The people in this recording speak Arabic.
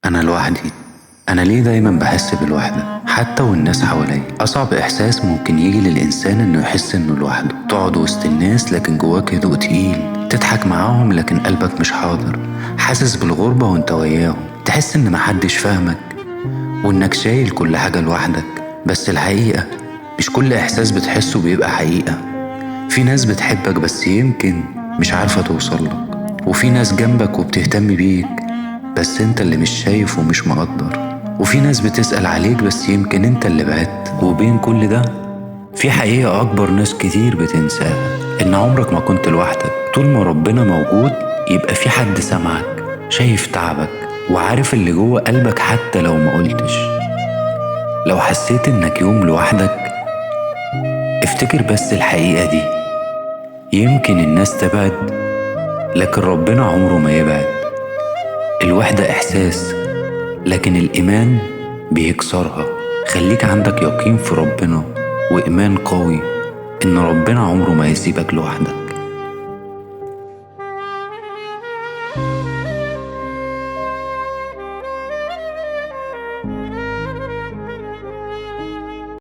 أنا لوحدي. أنا ليه دايما بحس بالوحدة حتى والناس حواليا؟ أصعب إحساس ممكن يجي للإنسان إنه يحس إنه لوحده. تقعد وسط الناس لكن جواك هدوء تقيل، تضحك معاهم لكن قلبك مش حاضر، حاسس بالغربة وإنت وياهم. تحس إن محدش فاهمك وإنك شايل كل حاجة لوحدك. بس الحقيقة مش كل إحساس بتحسه بيبقى حقيقة. في ناس بتحبك بس يمكن مش عارفة توصلك، وفي ناس جنبك وبتهتم بيك بس انت اللي مش شايف ومش مقدر، وفي ناس بتسأل عليك بس يمكن انت اللي بعدت. وبين كل ده في حقيقة أكبر ناس كتير بتنساها، إن عمرك ما كنت لوحدك. طول ما ربنا موجود يبقى في حد سامعك، شايف تعبك وعارف اللي جوه قلبك حتى لو ما قلتش. لو حسيت إنك يوم لوحدك افتكر بس الحقيقة دي، يمكن الناس تبعد لكن ربنا عمره ما يبعد. الوحدة إحساس لكن الإيمان بيكسرها. خليك عندك يقين في ربنا وإيمان قوي إن ربنا عمره ما يسيبك لوحدك.